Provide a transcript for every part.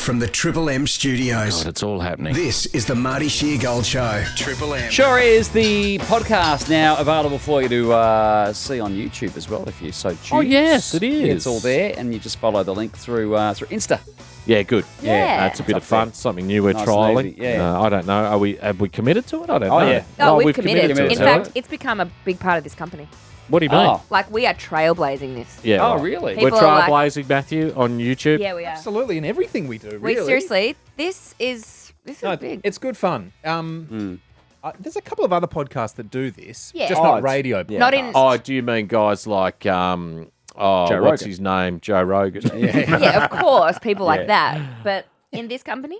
from the Triple M studios. God, it's all happening. This is the Marty Sheargold Show. Triple M. Sure is. The podcast now available for you to see on YouTube as well if you so choose. Oh, yes, it is. It's all there, and you just follow the link through Insta. Yeah, good. Yeah. It's a bit of fun. Something new we're Nice and trialing. easy, yeah. I don't know. Have we committed to it? I don't know. yeah. Oh, Well, we've committed. to it. In fact, it's become a big part of this company. What do you mean? Oh. Like, we are trailblazing this. Yeah. Oh, right. really? We're People are like- trailblazing, Matthew, on YouTube. Yeah, we are. Absolutely, in everything we do, really. Wait, seriously, this is big. It's good fun. There's a couple of other podcasts that do this, Yeah. just Oh, not radio. Not in... Oh, do you mean guys like, Joe what's Rogan. his name? Joe Rogan. Yeah, of course, people like that. But in this company,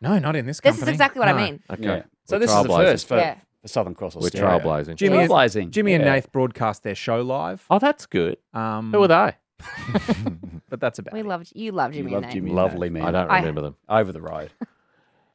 No, not in this this company. is exactly what I No. mean. Okay. Yeah. So We're this is the trailblazing. first for Yeah. Southern Cross We're Australia. trailblazing. Trailblazing. Jimmy and Yeah. Nath broadcast their show live. Oh, that's good. Who are they? But that's about You it. love Jimmy and Nate. Lovely man. I don't remember them. Over the road.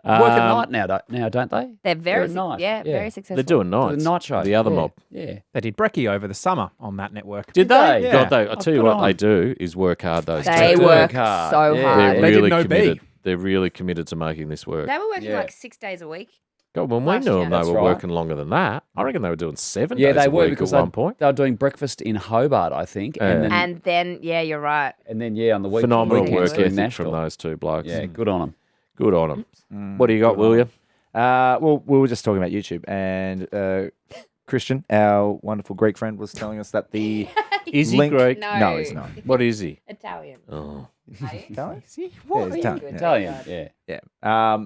Work at Um, night now, don't they? They're very, nice. very successful. They're doing nights. The night show. The other Yeah. mob. Yeah. They did Brekkie over the summer on that network. Did they? they? God, Yeah. I'll tell you good what on. they do is work hard, those They two. work hard. so Yeah. hard. They're They really did no committed. B. They're really committed to making this work. They were working Yeah. like 6 days a week. God, when we last knew year. them, they That's were right. working longer than that. I reckon they were doing 7 Yeah, days they a were week because at one point. they were doing breakfast in Hobart, I think, And then, yeah, you're right. and then on the week Phenomenal weekends work doing ethic Nashville. from those two blokes. Yeah, good on them. Good on them. What do you got, William? Well, we were just talking about YouTube, and Christian, our wonderful Greek friend, was telling us that the Is he link. Greek? No. he's not. What is he? Italian. Oh. Italian? What? Yeah, he's Are you Italian. good? Yeah. Italian, yeah. Yeah.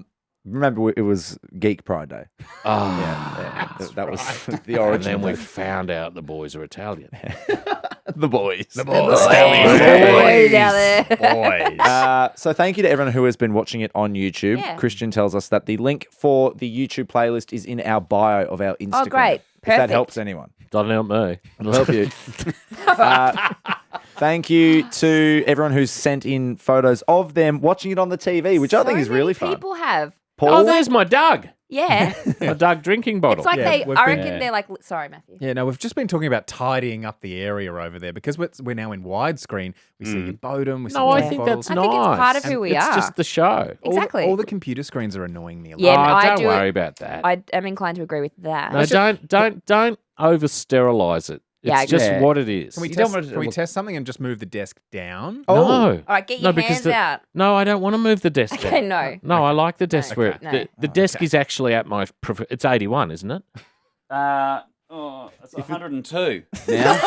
Remember, it was Geek Pride Day. Ah. That was the And origin. then we of found out the boys are Italian. the boys. The Boys out there. So thank you to everyone who has been watching it on YouTube. Yeah. Christian tells us that the link for the YouTube playlist is in our bio of our Instagram. Oh, great. If that Perfect. helps anyone. Doesn't help me. It'll help you. Thank you to everyone who's sent in photos of them watching it on the TV, which I think is really fun. People have. Paul, Oh, there's my Doug. Yeah. My Doug drinking bottle. It's like Yeah, we've I been- reckon they're like, sorry, Matthew. Yeah, no, we've just been talking about tidying up the area over there because we're now in widescreen. We see your bodum. We see No, your I water think bottles. that's I think it's part of who we it's are. just the show. Exactly. All the computer screens are annoying me a lot. Yeah, Oh, I don't do- worry about that. I am inclined to agree with that. No, don't over sterilize it. It's Yeah, I just agree. what it is. Can we, You test, don't want it to can we look- test something and just move the desk down? No. All right, get your because hands out. No, I don't want to move the desk. Okay, down. no. No, I like the desk where No. the desk is actually at my. It's 81, isn't it? It's 102 now.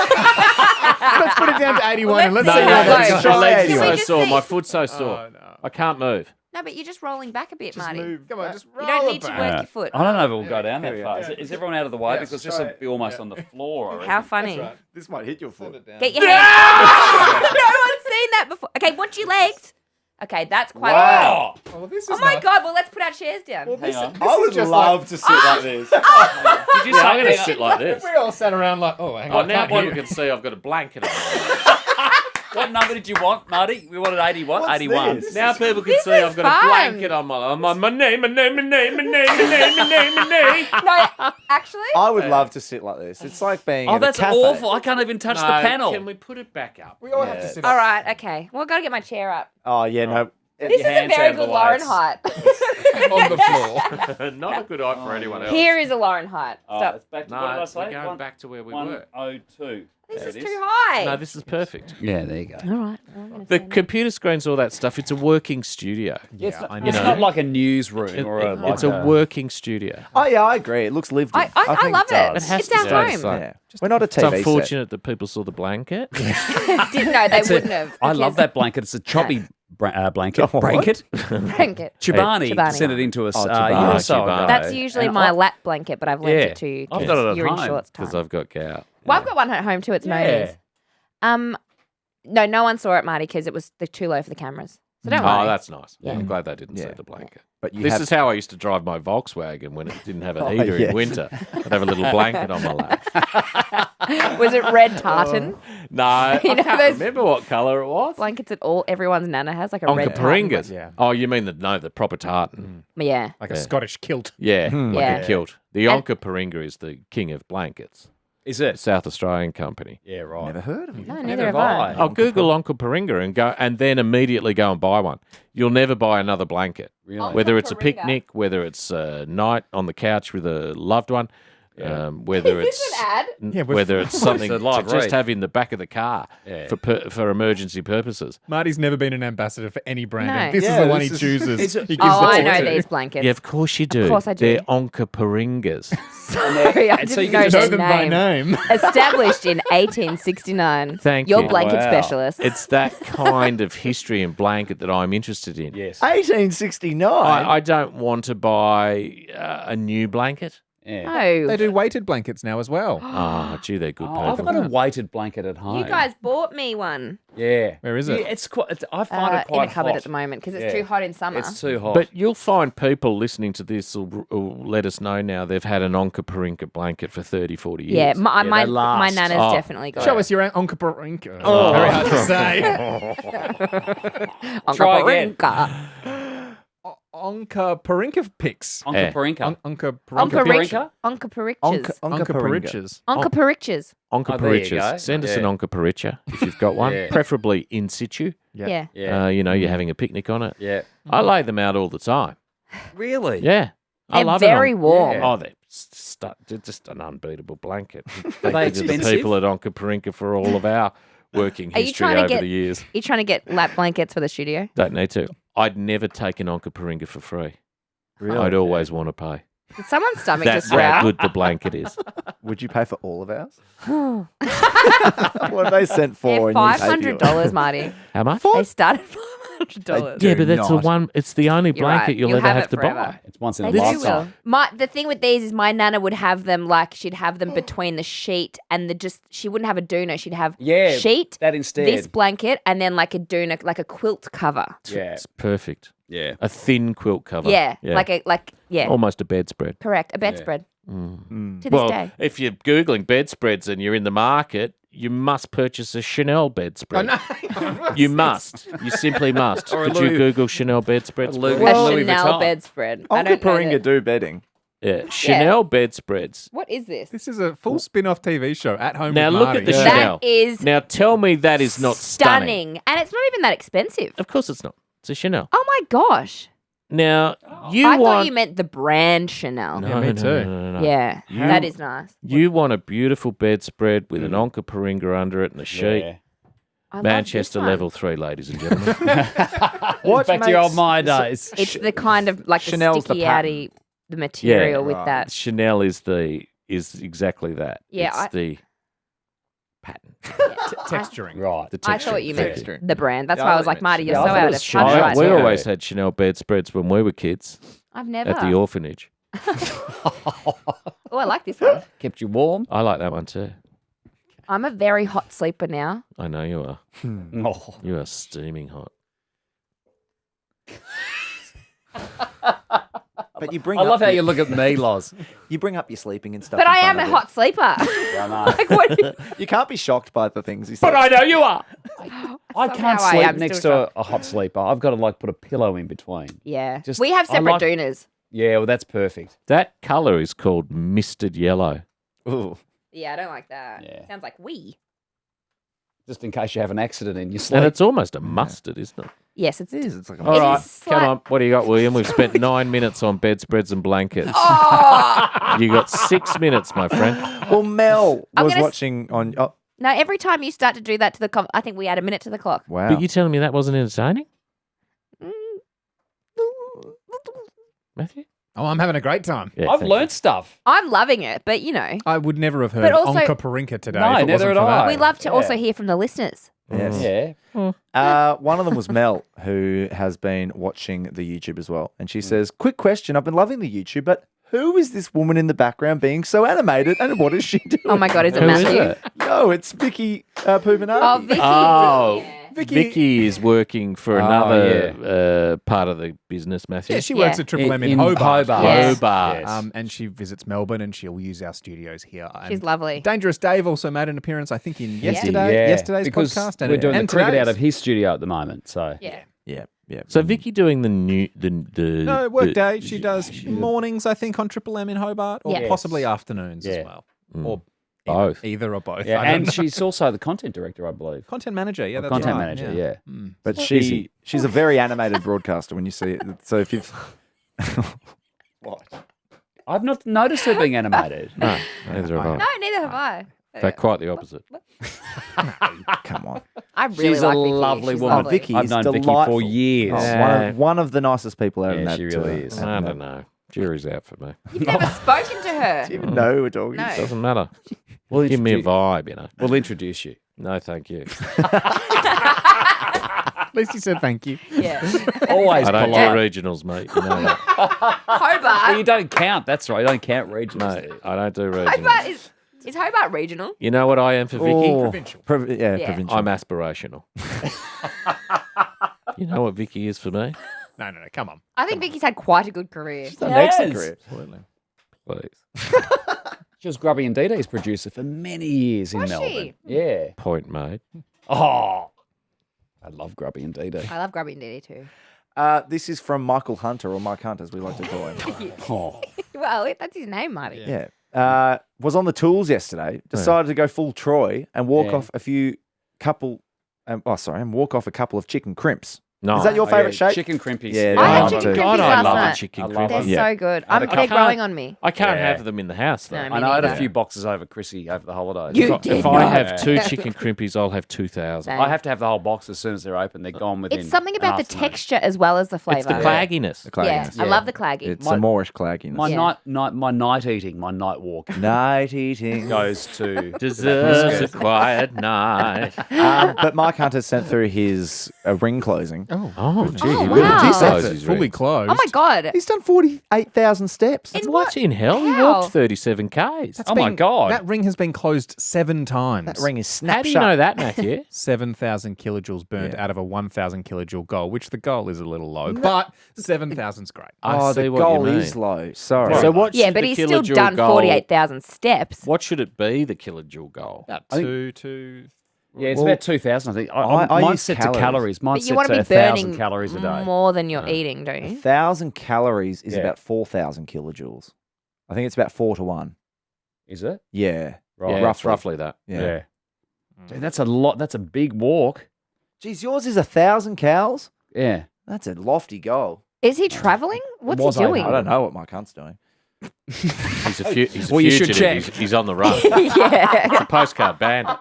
Let's put it down to 81 and let's let's see see how how that it goes. goes. my legs Can are we so just sore. see- My foot's so sore. Oh, no. I can't move. No, but you're just rolling back a bit, Marty. Come on, just roll You don't it need to back. work your foot. I don't know if we'll go down that far. Is everyone out of the way? Because this will be almost on the floor. I reckon. How funny. This might hit your foot. Get your hands. No one's seen that before. Okay, watch your legs. Okay, that's quite. Wow. Oh, this is Oh my nice. God! Well, let's put our chairs down. Hang on. I would just love to sit like this. Did you say I'm going to sit like this? If we all sat around like, oh, hang Oh, on. now can't hear. people can see I've got a blanket on. What number did you want, Marty? We wanted 81. What's 81. this? Now people can This see is I've got fun. a blanket on my name. No, actually. I would love to sit like this. It's like being Oh, at a that's cafe. awful. I can't even touch the panel. Can we put it back up? We all have to sit All up. right. Okay. Well, I've got to get my chair up. Oh, yeah, no. This is a hands very out of the good Lauren lights. height. on the floor. Not a good height for anyone else. Here is a Lauren height. Stop. It's back to No, what did I we're say? going back to where we were. 102. This There is it too high. No, this is perfect. Yeah, there you go. All right. I'm gonna The stand up. computer screens, all that stuff, it's a working studio. Yeah, I know. It's not like a newsroom or a. It's a working studio. Oh, yeah, I agree. It looks lived in. I think love it. does. It has It's to our stay home. the same. Yeah. We're not a It's TV set. unfortunate that people saw the blanket. Didn't know they wouldn't have. I love because- that blanket. It's a choppy blanket. Oh, what? Blanket. blanket. Chobani Chobani. sent it into us Oh, a Chobani. year or so Chobani. ago. That's usually And my I- lap blanket, but I've lent Yeah. it to you I've got it at you're in home shorts time. Because I've got gout. Well, I've got one at home too. It's Yeah. Moanie's. No one saw it, Marty, because it was too low for the cameras. So don't worry. Oh, that's nice. Yeah. I'm glad they didn't see Yeah. the blanket. But you This have... is how I used to drive my Volkswagen when it didn't have a Oh, heater yes. in winter. I'd have a little blanket on my lap. Was it red tartan? No, You I know can't those remember what colour it was. blankets that everyone's nana has, like a red Onka tartan. Paringas. Yeah. Oh, you mean the proper tartan? Yeah. Like a Yeah. Scottish kilt. Yeah, like Yeah. a kilt. The And- Onka Paringa is the king of blankets. Is it? South Australian company. Yeah, right. Never heard of it. No, Never neither have have I. I. I'll Google Uncle Paringa and then immediately go and buy one. You'll never buy another blanket. Really? Whether it's a Paringa. picnic, whether it's a night on the couch with a loved one, whether Is it's this an ad? Yeah, we've- whether it's something It's a to live just read. have in the back of the car Yeah. for emergency purposes. Marty's never been an ambassador for any brand. No. And this Yeah, is the one he this is- chooses. It's a- He gives Oh, the I tip know to. these blankets. Yeah, of course you do. course I do. They're Onka Paringas. Sorry, I And so didn't you know can Know their them by name. name. Established in 1869. Thank Your you. blanket Wow. specialist. It's that kind of history and blanket that I'm interested in. Yes. 1869. I don't want to buy a new blanket. Yeah. No. They do weighted blankets now as well. Oh, gee, they're good Oh, I've people. got a weighted blanket at home. You guys bought me one Yeah. Where is it? Yeah, it's quite. I find it in quite a cupbod hot. at the moment because it's Yeah. too hot in summer. It's too hot. But you'll find people listening to this will let us know now they've had an Onka Parinka blanket for 30, 40 years. yeah, my they my last. nana's Oh. definitely got Show it. us your Onka Parinka. Oh, very hard to say. Uncle Try again. Parinka. Onka Parinka pics. Uncle Yeah. Parinka. Onka Uncle Parinka. Uncle Parichas. Onka Parichas. Uncle Parichas. Onka Oh, there you go. Parichas. Send us Yeah. an Onka Paricha if you've got one, Yeah. preferably in situ. Yeah. Yeah. You're having a picnic on it. Yeah. I lay them out all the time. Really? Yeah. I They're love very it. warm. Yeah. Oh, they're just an unbeatable blanket. they Thank you to the expensive? people at Onka Parinka for all of our working Are you history trying to over get- the years. You trying to get lap blankets for the studio? Don't need to. I'd never take an Onka Paringa for free. Really? I'd always want to pay. Did someone's stomach That's just how growl? good the blanket is. Would you pay for all of ours? What have they sent for? They're and you pay for yours? $500, Marty. How much? They started $500. Yeah, do but that's the not. one. It's the only You're right. blanket you'll You'll ever have have it to forever. buy. It's once in They a do lifetime. will. The thing with these is my nana would have them she'd have them between the sheet and she wouldn't have a doona. She'd have Yeah, sheet, that instead. this blanket, and then like a doona, like a quilt cover. Yeah. It's perfect. Yeah. A thin quilt cover. Yeah, yeah, Almost a bedspread. correct. A bedspread to this Well, day. if you're Googling bedspreads and you're in the market, you must purchase a Chanel bedspread. You must. You simply must. Or a Could you Louis- Google Chanel bedspreads? Louis- please? A Louis Chanel Vuitton. bedspread. I Onka don't know Paringa that- do bedding. Yeah, Chanel bedspreads. What is this? This is a full spin-off TV show at home. Now with look Marty. at the Yeah. Chanel. That is Now tell me that is not stunning. and it's not even that expensive. Of course it's not. It's a Chanel. Oh my gosh! Now you I want. thought you meant the brand Chanel. No, Yeah, me no, too. no. Yeah, that is nice. You want a beautiful bedspread with an Onka Paringa under it and a sheet. Yeah. I love Manchester this one. level 3, ladies and gentlemen. What Back to your old makes- my days. It's the kind of like Chanel's the the sticky outy the material with that. Chanel is exactly that. Yeah, It's the pattern. Texturing. Right. The I texture. thought you meant Texture. the brand. That's Yeah, why I I was like, meant Marty, you're Chanel. so I thought out it of was touch Chanel. right We now. always had Chanel bedspreads when we were kids I've never. at the orphanage. Oh, I like this one. Kept you warm. I like that one too. I'm a very hot sleeper now. I know you are. Oh. You are steaming hot. But you bring I love up how you look at me, Loz. you bring up your sleeping and stuff. But in I front am a of hot sleeper. I know. Like, what? You can't be shocked by the things he says. But I know you are. I can't Somehow I sleep am next still to a hot sleeper. I've got to like put a pillow in between. Yeah. Just- We have I separate like- doonas. Yeah, well, that's perfect. That colour is called misted yellow. Ooh. Yeah, I don't like that. Yeah. Sounds like we. Just in case you have an accident in your sleep. And it's almost a mustard, isn't it? Yes, it's. It is. It's like a All It right, is come slight- on. What do you got, William? We've spent 9 minutes on bedspreads and blankets. Oh! You got 6 minutes, my friend. Well, Mel I'm was gonna s- watching on. Oh, No, every time you start to do that to the I think we add a minute to the clock. wow. But you telling me that wasn't entertaining, Mm. Matthew? Oh, I'm having a great time. Yeah, I've thank learnt stuff. I'm loving it, but you know, I would never have heard But also- Onka Parinka today No, if it neither wasn't had for I. that. we love to Yeah. also hear from the listeners. Yes. Yeah. One of them was Mel, who has been watching the YouTube as well. And she says, quick question. I've been loving the YouTube, but who is this woman in the background being so animated and what is she doing? Oh my God, is it Who is Matthew? it? No, it's Vicky Pubanati. Oh, Vicky. Oh, Yeah. Vicky is working for Oh, another part of the business, Matthew. Yeah, she works Yeah. at Triple M in In Hobart. Hobart. Yes. Hobart. Yes. And she visits Melbourne and she'll use our studios here. She's And lovely. Dangerous Dave also made an appearance, I think, in Yeah. yesterday's because podcast. we're doing the and cricket out today's. of his studio at the moment. So Yeah. Yeah, yeah. So Vicky doing the new the No, workday. the- She does mornings, I think, on Triple M in Hobart, or Yeah. possibly afternoons Yeah. as well. Mm. Or Both. Either or both. Yeah, I don't and know. she's also the content director, I believe. Content manager. Yeah, that's Content right. manager, yeah. But Busy. she's a very animated broadcaster when you see it. So if you've what? I've not noticed her being animated. No, neither have I. No, neither have I. In fact, quite the opposite. Come on. I really She's like a Vicky. lovely She's woman. lovely. Vicky I've is known Vicky delightful. for years. Oh, Yeah. one of the nicest people out in Yeah, that. she really is. I don't know. Jury's out for me. You've never spoken to her. Do you even know who we're talking? No. Doesn't matter. We'll Give me a introduce- vibe, you know. We'll introduce you. No, thank you. At least you said thank you. Yeah. Always I don't do polite. regionals, mate. You know that. Well, Hobart. you don't count. That's right. You don't count regions. No, do you? I don't do Hobart regionals. is Hobart regional? You know what I am for Vicky? Oh, Provincial. yeah, Yeah. provincial. I'm aspirational. You know what Vicky is for me? No, come on. I think Vicky's had quite a good career. She's done an excellent Yes. career. Absolutely. Please. She was Grubby and Dee Dee's producer for many years in Was Melbourne. she? Yeah. Point made. Oh, I love Grubby and Dee Dee. I love Grubby and Dee Dee too. This is from Michael Hunter, or Mike Hunt, as we like to call him. Oh, Well, that's his name, Marty. Yeah. Was on the tools yesterday. Decided to go full Troy and walk Yeah. off a couple of chicken crimps. No. Is that your Oh, favourite yeah, shape? Chicken crimpies. Yeah, I I had love chicken it. crimpies God, I last love night. a chicken I love crimpy. They're them. Yeah. so good. I They're can't- growing on me. I can't Yeah. have them in the house, though. No, me I know I had a neither. few boxes over Chrissy over the holidays. You If did I not. have 2 chicken crimpies, I'll have 2,000. Same. I have to have the whole box as soon as they're open. They're gone within. It's something an about the afternoon. texture as well as the flavour. It's the clagginess. Yeah, I love the claggy. It's My- a Moorish clagginess. My Yeah. night eating, my night walk Night eating. goes to Deserves a quiet night. But Mike Hunter sent through his ring closing. Oh, gee, Oh, he really wow. details It's his Fully ring. closed. Oh my god. He's done 48,000 steps. In What in hell? He How? walked 37 Ks. Oh my God. That ring has been closed 7 times. That ring is How snap do you shut. know that, Matthew? 7,000 kilojoules burned Yeah. out of a 1,000 kilojoule goal, which the goal is a little low, but 7,000's great. I Oh, see the what you goal mean. is low. Sorry. So what Yeah, should but the he's still kilojoule done goal- 48,000 steps. What should it be, the kilojoule goal? About I think- 2. Yeah, it's Well, about 2,000, I think. I Mine's use set calories. to calories. Mine's But you set want to to be 1,000 burning calories a day. more than you're eating, don't you? 1,000 calories is Yeah. about 4,000 kilojoules. I think it's about 4 to 1. Is it? Yeah. Right. Yeah, it's roughly that. Yeah. Dude, that's a lot. That's a big walk. Geez, yours is 1,000 cows? Yeah. That's a lofty goal. Is he travelling? What's Was he I doing? I don't know what my cunt's doing. He's a, he's a Well, you should fugitive. check. He's on the run. yeah. It's a postcard bandit.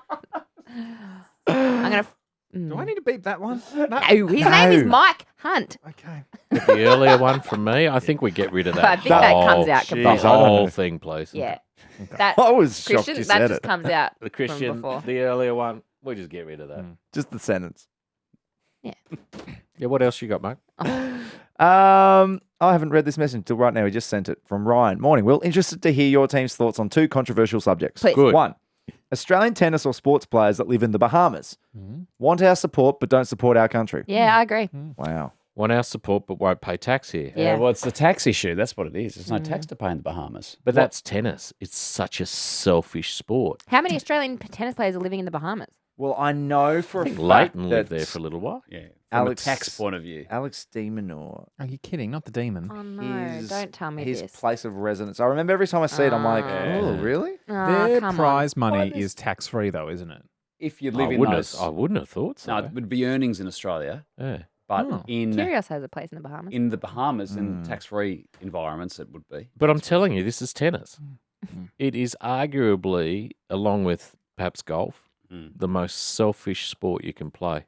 I'm gonna. Do I need to beep that one? No, his name is Mike Hunt. Okay. The earlier one from me, I think we get rid of that. I think that comes out The completely. whole thing, please. Yeah. That I was shocked Christian, you that said just it. comes out. The from Christian, before. the earlier one, we just get rid of that. Just the sentence. Yeah, what else you got, mate? I haven't read this message until right now. He just sent it from Ryan. Morning, Will. Interested to hear your team's thoughts on 2 controversial subjects. Please. Good. 1. Australian tennis or sports players that live in the Bahamas want our support but don't support our country. Yeah, I agree. Wow. Want our support but won't pay tax here. Yeah. Well, it's the tax issue. That's what it is. There's no tax to pay in the Bahamas. But that's tennis. It's such a selfish sport. How many Australian tennis players are living in the Bahamas? Well, I know for I a think fact Leighton that lived there for a little while. Yeah. From Alex- a tax point of view. Alex Demonor, Mm. Are you kidding? Not the demon. Oh no! his, Don't tell me his this. place of residence. I remember every time I see it, I'm like, oh, really? Oh, Their come prize on. money What is tax free, though, isn't it? If you I live in wouldn't, those. I wouldn't have thought so. No, it would be earnings in Australia, Yeah. but Oh. in Curios has a place in the Bahamas. in the Bahamas and tax-free environments, it would be. But I'm telling you, this is tennis. It is arguably, along with perhaps golf, the most selfish sport you can play.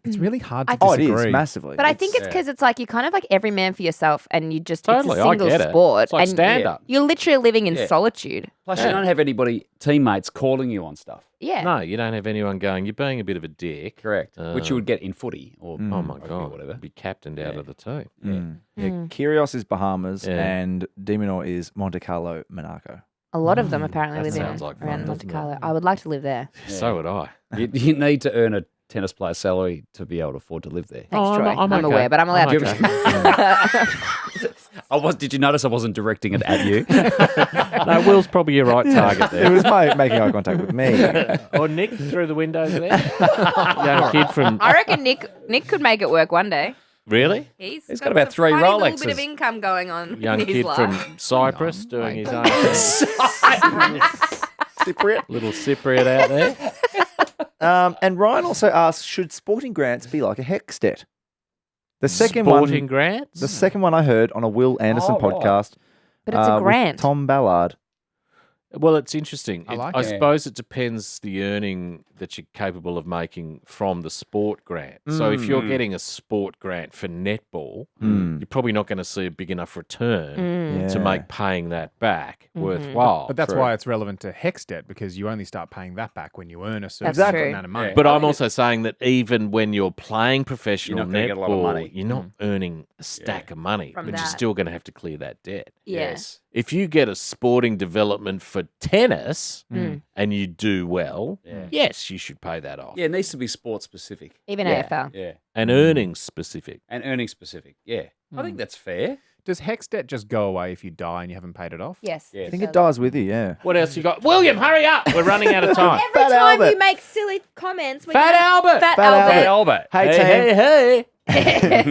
It's really hard to I- Oh, it disagree. is massively. But I think it's because it's like you're kind of like every man for yourself, and you just Totally, it's a I single get it. sport, It's like and stand-up. you're literally living in Yeah. solitude. Plus, Yeah. you don't have anybody, teammates, calling you on stuff. Yeah. No, you don't have anyone going, you're being a bit of a dick. Correct. Which you would get in footy or Oh, my rugby God. or whatever. Be captained out Yeah. of the team. Yeah, Hmm. Kyrgios is Bahamas Yeah. and Demonor is Monte Carlo, Monaco. A lot of them apparently That live in sounds like fun, around Monte doesn't it? Carlo. I would like to live there. So would I. You need to earn a tennis player salary to be able to afford to live there. Thanks, Oh, Troy. I'm I'm okay. aware, but I'm allowed I'm to. Did you notice I wasn't directing it at you? No, Will's probably your right target It there. was making eye contact with me. Or Nick through the windows there. Young kid from... I reckon Nick could make it work one day. Really? He's got about some 3 funny little bit Rolexes. of income going on Young in his kid life. from Cyprus doing his own thing. Cypriot. Little Cypriot out there. And Ryan also asks, should sporting grants be like a Hexstet? The second Sporting one, grants? the second one I heard on a Will Anderson right. podcast. But it's a with grant. Tom Ballard. Well, it's interesting. I like I it. suppose it depends the earning that you're capable of making from the sport grant. So if you're getting a sport grant for netball, you're probably not going to see a big enough return to Yeah. make paying that back worthwhile. But that's True. why it's relevant to Hexstet, because you only start paying that back when you earn a certain That's true. amount of money. But I'm also saying that even when you're playing professional You're not gonna get a lot of netball, money. you're not earning a stack of money, From but you're that. still going to have to clear that debt. Yes. If you get a sporting development for tennis and you do well, yes, you should pay that off. Yeah, it needs to be sports specific. Even Yeah. AFL. Yeah. And earnings specific. And earning specific. Yeah. I think that's fair. Does Hexstet just go away if you die and you haven't paid it off? Yes. Yeah. I think it dies with you, yeah. What else you got? William, hurry up. We're running out of time. Every Fat time Albert. you make silly comments, when Fat you Albert. Fat Fat Albert. Albert. Hey, Hey, team. hey.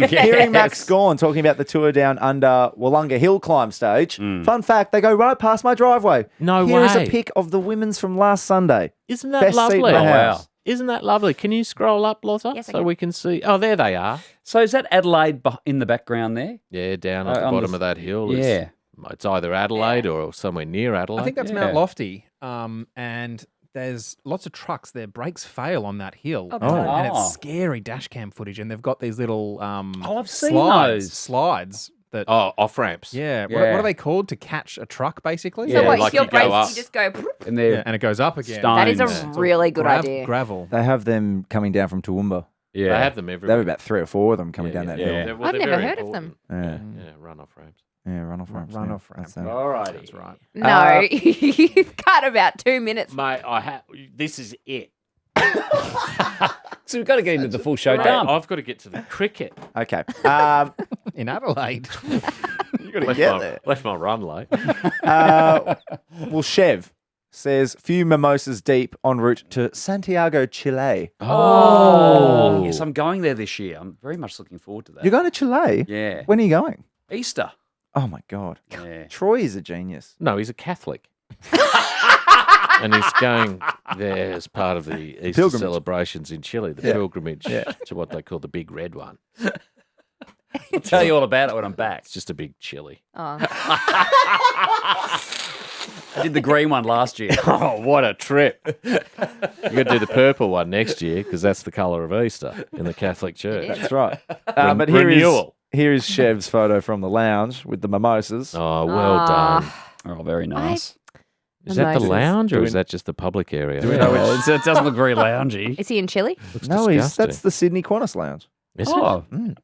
Hearing Max Gorn talking about the tour down under Wollonga Hill climb stage. Fun fact, they go right past my driveway. No Here is way. a pic of the women's from last Sunday. Isn't that Best seat lovely? in the Oh, wow. house. Isn't that lovely? Can you scroll up, Lotta, Yes, I so can. we can see? Oh, there they are. So is that Adelaide in the background there? Yeah, down at the on the bottom of that hill. Is, Yeah. It's either Adelaide or somewhere near Adelaide. I think that's Yeah. Mount Lofty, and there's lots of trucks. Their brakes fail on that hill, Oh, and Oh. it's scary dash cam footage. And they've got these little I've seen slides, those. slides that Oh, off ramps. yeah. What Yeah. are they called to catch a truck basically? So Yeah, what, like if your you go brakes, up. you just go... And they're Yeah, and it goes up again. Stone. That is a Yeah. really good idea. Gravel. They have them coming down from Toowoomba. They have them There everywhere. were about 3 or 4 of them coming down that yeah. hill. They're- I've they're never very heard of them. important. Yeah, Yeah, run off ramps. yeah, run off ramps. Run yeah. off ramps. That's, All righty. That's right. No, you've cut about 2 minutes. Mate, this is it. So we've got to get into the full show. Mate, Done. I've got to get to the cricket. Okay. In Adelaide. Left my run late. Well, Chev says, few mimosas deep en route to Santiago, Chile. Oh, yes, I'm going there this year. I'm very much looking forward to that. You're going to Chile? Yeah. When are you going? Easter. Oh, my God. Yeah. Troy is a genius. No, he's a Catholic. And he's going there as part of the Easter Pilgrimage. celebrations in Chile, the pilgrimage to what they call the big red one. I'll tell you all about it when I'm back. It's just a big chili. Oh. I did the green one last year. Oh, what a trip. You've got to do the purple one next year because that's the colour of Easter in the Catholic Church. That's right. But Renewal. here is Chev's photo from the lounge with the mimosas. Oh, well done. Oh, very nice. Is that the Mimosas. lounge or is that just the public area? It doesn't look very loungy. Is he in Chile? Looks No, disgusting. that's the Sydney Qantas lounge. Is Oh. it?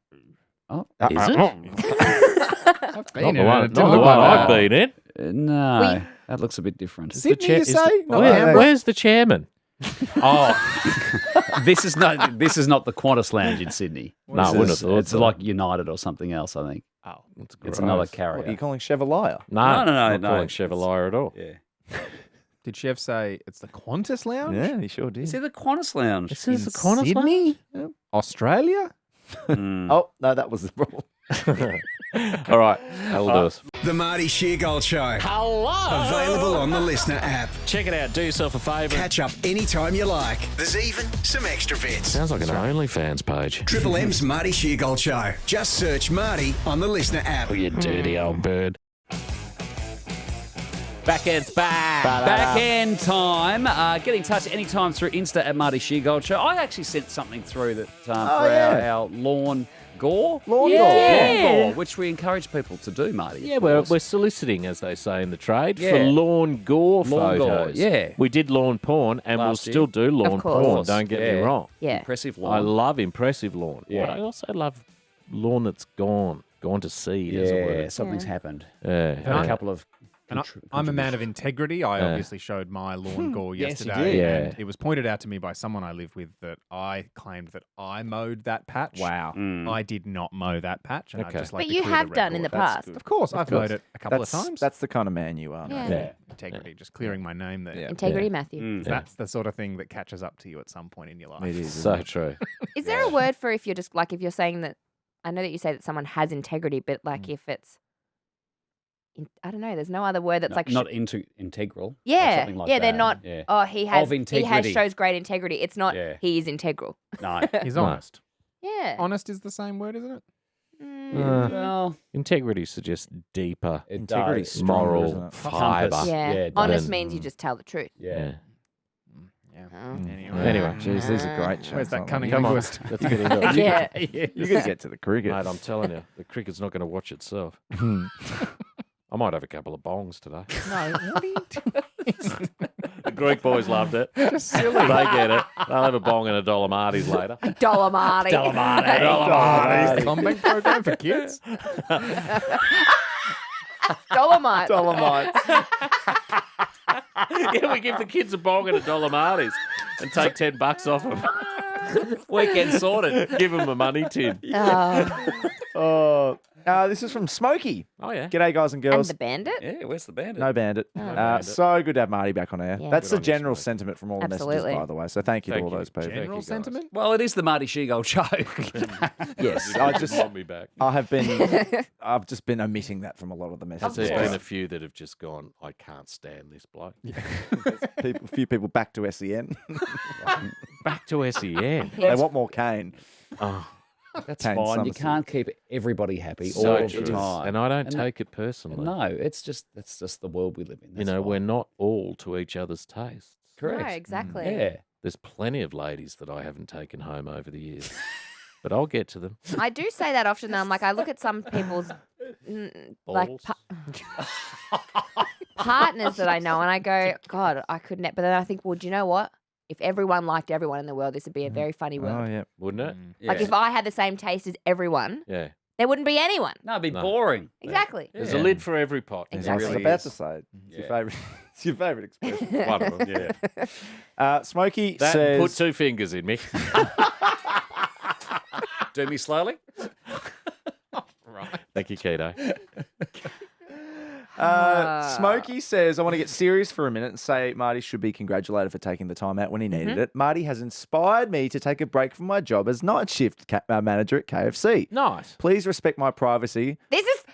Oh, Is it? I've been Not in the it. one, It not didn't the look one like I've that. been in. no, that looks a bit different. Sydney, you is say? Not Where- Canberra? where's the chairman? Oh, this is not the Qantas Lounge in Sydney. No, I This wouldn't is- have thought It's so. like United or something else. I think Oh, It's it's another What, are you carrier. calling Chev a liar? No, No, not no. calling Chevalier at all. Yeah. did Chev say it's the Qantas Lounge? Yeah, he sure did. Is it the Qantas Lounge? This is In the Qantas Sydney? Lounge? Australia? Mm. Oh, no, that was the problem. All right, that'll do us. The Marty Sheargold Show. Hello. Available on the Listener app. Check it out. Do yourself a favour. Catch up anytime you like. There's even some extra bits. Sounds like an OnlyFans page. Triple M's Marty Sheargold Show. Just search Marty on the Listener app. Oh, you dirty old bird. Backend's back. Back end time. Get in touch anytime through Insta at Marty Sheargold Show. I actually sent something through that for yeah. our lawn gore. Lawn Lawn gore. gore, which we encourage people to do, Marty. Yeah, of we're course. soliciting, as they say in the trade, Yeah. for lawn gore Lawn gore, photos. yeah. We did lawn porn, and we'll Last year. still do lawn course. porn. Don't get me Yeah. wrong. Yeah. Impressive I lawn. love impressive lawn. Yeah. But I also love lawn that's gone to seed, as it yeah, were. something's happened. Yeah. Had a couple of. And I'm a man of integrity. I Yeah. obviously showed my lawn gore Yes, you yesterday. did. And Yeah. it was pointed out to me by someone I live with that I claimed that I mowed that patch. Wow. I did not mow that patch. And I'd Okay. just like But to you clear have done in the record. past. Of course, I've course. mowed it a couple of times. That's the kind of man you are. Yeah. mate. Yeah. integrity, just clearing my name there. Yeah. Integrity, Matthew. Mm. That's the sort of thing that catches up to you at some point in your life. It is. So isn't it? true. Is there a word for if you're just like if you're saying that? I know that you say that someone has integrity, but like if it's I don't know. There's no other word that's like not integral. or yeah, something like yeah. They're that. not. Yeah. Oh, he has integrity. shows great integrity. It's not. Yeah. He is integral. No. He's honest. Yeah. Honest is the same word, isn't it? Well, Integrity suggests deeper it Integrity does. stronger, isn't moral it? fibre. Compass. Yeah. Yeah, it Honest does. means you just tell the truth. Yeah. Anyway, Jeez, these are great. Where's chats, that aren't they? cunning come on. linguist? Let's get into it. Yeah. You got to get to the cricket. Mate, I'm telling you, the cricket's not going to watch itself. I might have a couple of bongs today. No. What are you doing? The Greek boys loved it. Just silly. They get it. They'll have a bong and a dollar Marty's later. Dollar Marty. Dollar Combank program for kids. Dolomite. Dolomites. Yeah, we give the kids a bong and a dollar Marty's and take $10 off them. Weekend sorted. Give them a money tin. Oh. This is from Smokey. Oh, yeah. G'day, guys and And girls. the bandit? Yeah, where's the bandit? No bandit. bandit. So good to have Marty back on air. Yeah. That's Good the on you, general Smokey. sentiment from all the Absolutely. messages, by the way. So thank you to Thank all you. those people. General guys. sentiment? Well, it is the Marty Sheargold Show. Yes, Want me back. I've just been omitting that from a lot of the messages. There's course. been a few that have just gone, I can't stand this bloke. A few people back to SEN. Back to SEN. They want more Kane. Oh, That's Kane fine. You Somerset. can't keep everybody happy so all true. the time. And I don't And take it personally. No, that's just the world we live in. You That's know, fine. we're not all to each other's tastes. correct. No, exactly. Yeah. There's plenty of ladies that I haven't taken home over the years, but I'll get to them. I do say that often. Though. I'm like, I look at some people's like Balls. partners that I know, and I go, God, I couldn't. But then I think, well, do you know what? If everyone liked everyone in the world, this would be a very funny world. Oh, yeah. Wouldn't it? Like if I had the same taste as everyone, Yeah. there wouldn't be anyone. No, it'd be No. boring. Exactly. There's Yeah. a lid for every pot. I Exactly. was really about is. to say it. It's your Yeah. favourite. It's your favourite expression. One of them, yeah. Smokey That says... put two fingers in me. Do me slowly. Thank you, Keto. Smokey says, I want to get serious for a minute and say Marty should be congratulated for taking the time out when he needed it. Marty has inspired me to take a break from my job as night shift manager at KFC. Nice. Please respect my privacy. This is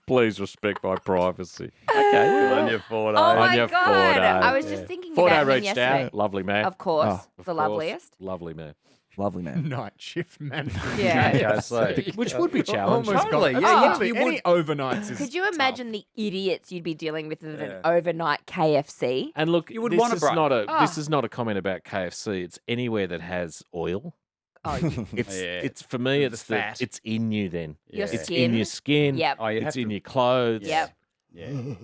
Please respect my privacy. Okay, good on you, Fordo. oh On my your God. Fordo. I was just thinking Fordo about him reached yesterday. out. Lovely man. Of course, Oh, Of the course. loveliest. Lovely man. Lovely man. Night shift manager. Yeah. Which would be challenging. Almost Totally. got, Yeah, Honestly, you any overnights is Could you tough. imagine the idiots you'd be dealing with at an overnight KFC? And look, You would this want a is break. not a Oh. this is not a comment about KFC. It's anywhere that has oil. Oh, It's Yeah. it's for me. The It's fat. it's in you. Then your Yeah. it's skin. in your skin. Yep. Oh, you'd have It's to. in your clothes. Yep. Yeah. You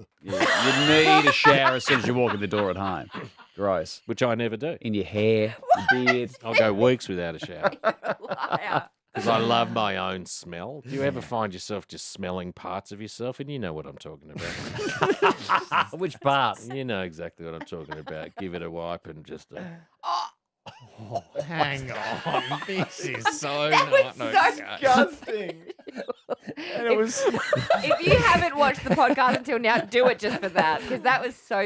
need a shower as soon as you walk in the door at home. Gross. Which I never do. In your hair, your beard. I'll go weeks without a shower Liar. because I love my own smell. Do you ever find yourself just smelling parts of yourself? And you know what I'm talking about. Which part? You know exactly what I'm talking about. Give it a wipe and just. Hang on. This is so was not so Disgusting. And it was... If you haven't watched the podcast until now, do it just for that because that was so.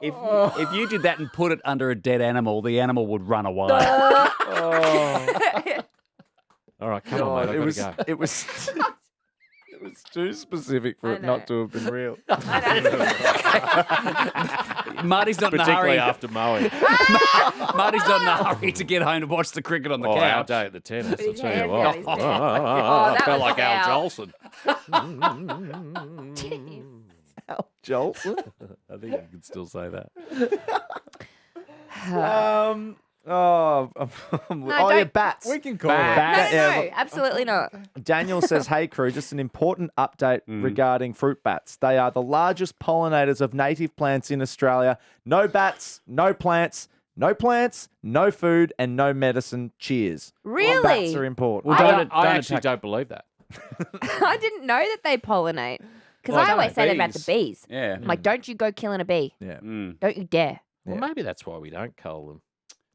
If you did that and put it under a dead animal, the animal would run away. All right, come on, mate. it I've was... got to go. It was... It was too specific for I it not know. to have been real. Marty's not in a Particularly hurry. after mowing. Marty's not in a hurry to get home to watch the cricket on the Oh, our couch. day at the tennis, I'll his tell hand you what. down his neck. I that felt was like Al foul. Jolson. Jolson? I think you can still say that. Oh, yeah, don't- bats. We can call No, it. Bat- no, yeah, no, look- absolutely not. Daniel says, hey, crew, just an important update regarding fruit bats. They are the largest pollinators of native plants in Australia. No bats, no plants, no plants, no food, and no medicine. Cheers. Really? Bats are important. Well, I, don't I don't actually attack- don't believe that. I didn't know that they pollinate because Well, I always no, say that about the bees. Yeah. I'm like, don't you go killing a bee? Yeah. Don't you dare. Well, maybe that's why we don't cull them.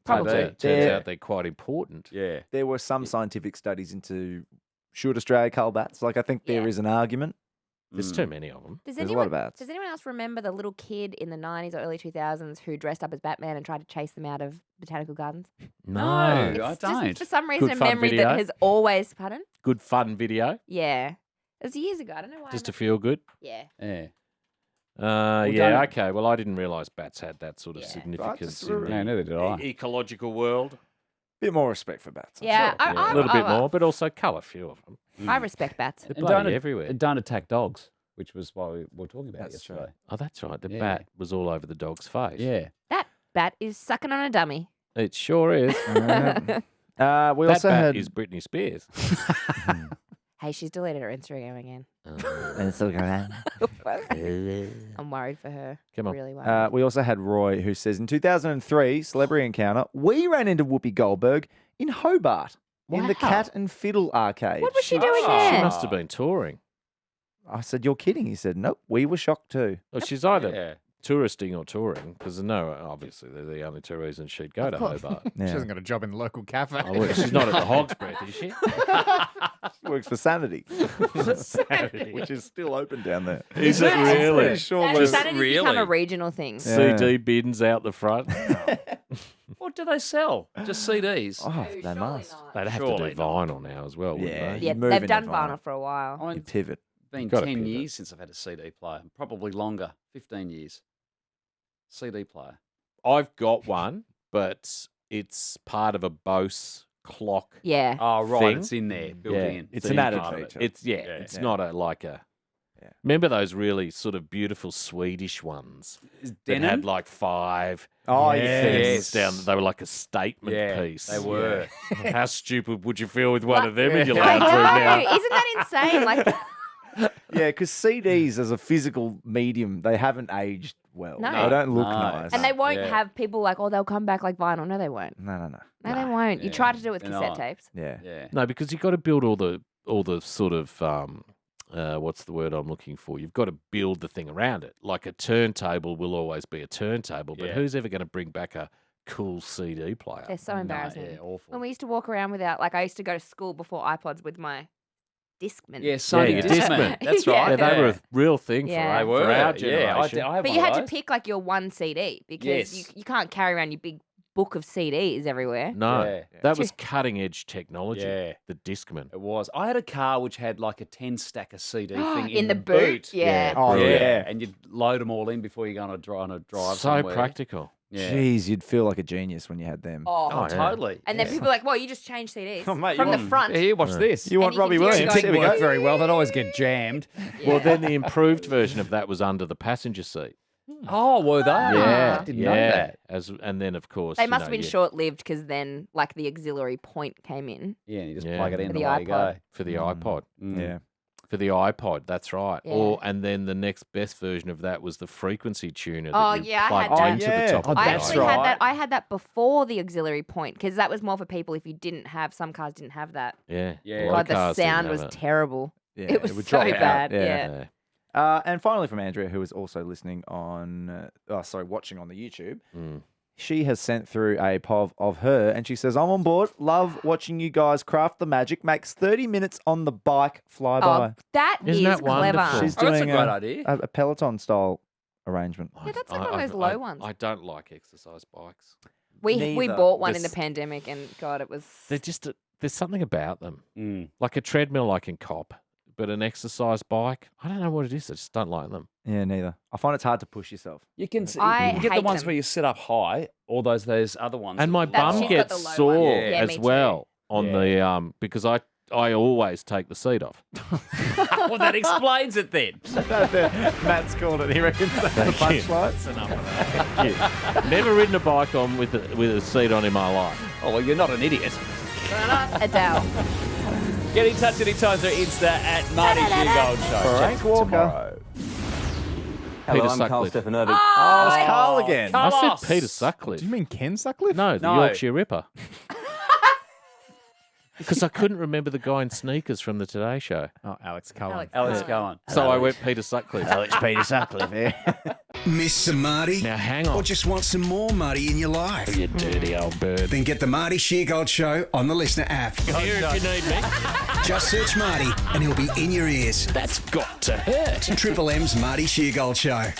Probably. Turns They're- out they're quite important. Yeah. There were some scientific studies into should Australia cull bats. Like, I think there Yeah. is an argument. There's too many of them. Does There's a lot of anyone, bats. does anyone else remember the little kid in the 90s or early 2000s who dressed up as Batman and tried to chase them out of botanical gardens? No, I It's don't. just for some reason Good a fun memory video. that has always, pardon? Good fun video. Yeah. It was years ago. I don't know why. Just to feel good. Yeah. Yeah. Yeah, don't- okay. Well, I didn't realise bats had that sort of Yeah. significance Right, in just- the No, neither did I. ecological world. Bit more respect for bats. I'm Yeah. sure. I, A little bit more, but also cull a few of them. I respect bats. They're And bloody everywhere. Don't attack dogs, which was what we were talking about That's true. yesterday. Oh, that's right. The Yeah. bat was all over the dog's face. Yeah. That bat is sucking on a dummy. It sure is. We that also bat had is Britney Spears. Hey, she's deleted her Instagram again. I'm worried for her. Come on. Really worried. we also had Roy who says in 2003 celebrity encounter we ran into Whoopi Goldberg in Hobart in the Wow. Cat and Fiddle arcade. What was she doing She there? must have been touring. I said you're kidding. He said nope. We were shocked too. Well, she's either Yeah. touristing or touring, because obviously they're the only two reasons she'd go to Hobart. She Yeah. hasn't got a job in the local cafe. Oh, well, she's not at the Hog's Breath, is she? She works for Sanity, Sanity. which is still open down there. Is it really? Sanity's become a really? regional thing. Yeah. CD bins out the front. What do they sell? Just CDs. Oh, they must. They'd have Surely to do vinyl now as well, wouldn't Yeah. they? Yeah, You move they've in done it, vinyl for a while. I You mean, pivot. it's been Gotta 10 pivot. years since I've had a CD player. Probably longer. 15 years. CD player. I've got one, but it's part of a Bose clock. Yeah. Oh, right. Thing? It's in there, built Yeah. in. It's So an you're added part of it. feature. It's Yeah. it's Yeah. not like a. Yeah. Remember those really sort of beautiful Swedish ones that Denim? had like 5 Oh, things Yes. down. They were like a statement Yeah, piece. they were. How stupid would you feel with one of them in your I lounge room now? know. Isn't that insane? Like, Yeah, because CDs as a physical medium, they haven't aged well. No. They don't look No. nice. and they won't Yeah. have people like, oh, they'll come back like vinyl. No, they won't. No. No, they won't. You Yeah. try to do it with They're cassette not. tapes. Yeah. Yeah. No, because you've got to build all the sort of what's the word I'm looking for? You've got to build the thing around it. Like a turntable will always be a turntable, but Yeah. who's ever going to bring back a cool CD player? They're so embarrassing. No, yeah, awful. When we used to walk around without, like, I used to go to school before iPods with my Discman. Yeah, Sony your Discman. Discman. That's Yeah. right. Yeah, they were a real thing Yeah. for, They for our were. generation. Yeah, I have But one you of had to those. pick like your one CD because Yes. you can't carry around your big book of CDs everywhere. No, Yeah. that was cutting edge technology. Yeah. The Discman. It was. I had a car which had like a 10 stacker CD thing In the boot? Yeah. Oh, yeah. And you'd load them all in before you go on a drive So somewhere. practical. Yeah. Jeez, you'd feel like a genius when you had them. Oh, Oh, yeah. totally. and then Yeah. people are like, well, you just changed CDs Oh, mate, from you the want- front. Here, watch this. You want you can Robbie hear it Williams? going- Here we Didn't go. work very well. They'd always get jammed. Well, then the improved version of that was under the passenger seat. Oh, were they? Yeah, I didn't know that. And then of course They you must know, have been you- short lived because then like the auxiliary point came in. Yeah, and you just Yeah. plug it in For and the away you go. iPod. for the iPod. Mm. Yeah. For the iPod, that's right. Yeah. And then the next best version of that was the frequency tuner that Oh, you yeah, I had plugged that. into Oh, yeah. the top of Oh, the I that's actually iPod. had right. that. I had that before the auxiliary point because that was more for people if you didn't have. Some cars didn't have that. Yeah. Yeah. a lot of God, the cars didn't sound have was it. terrible. Yeah, It was would so drop out. bad. Yeah. Yeah. And finally, from Andrea, who is also listening on, watching on the YouTube, Mm. she has sent through a POV of her, and she says, "I'm on board. Love watching you guys craft the magic. Makes 30 minutes on the bike fly Oh, by." that is Isn't that clever. wonderful? She's Oh, that's a doing great idea. a Peloton style arrangement. Yeah, that's like one of those low ones. I don't like exercise bikes. We Neither. bought one in the This- pandemic, and God, it was. They're just there's something about them. Mm. Like a treadmill I can cop, but an exercise bike, I don't know what it is. I just don't like them. Yeah, neither. I find it's hard to push yourself. You can I you can get the hate ones them. where you sit up high, or those other ones. And that my low. That's- bum she's got gets the low one. sore Yeah, as me too. well on Yeah. the because I always take the seat off. Well, that explains it then. Matt's called it. He reckons that's the punchline. That's enough of that. Thank you. Never ridden a bike on with a seat on in my life. Oh, well, you're not an idiot. Adele. Get in touch anytime through Insta at Marty Sheargold Show. Frank Chat Walker. tomorrow. Hello, Peter I'm Carl Sutcliffe. Stefanovic. Oh, it's Carl again. Carl. I Carlos. said Peter Sutcliffe. Do you mean Ken Sutcliffe? No, the No. Yorkshire Ripper. Because I couldn't remember the guy in sneakers from the Today Show. Oh, Alex Cullen. Alex. Alex, go on. So I went Peter Sutcliffe. Alex Peter Sutcliffe here. Miss some Marty? Now hang on. Or just want some more Marty in your life? You dirty old bird. Then get the Marty Sheargold Show on the Listener app. Here if you need me. Just search Marty and he'll be in your ears. That's got to hurt. Triple M's Marty Sheargold Show.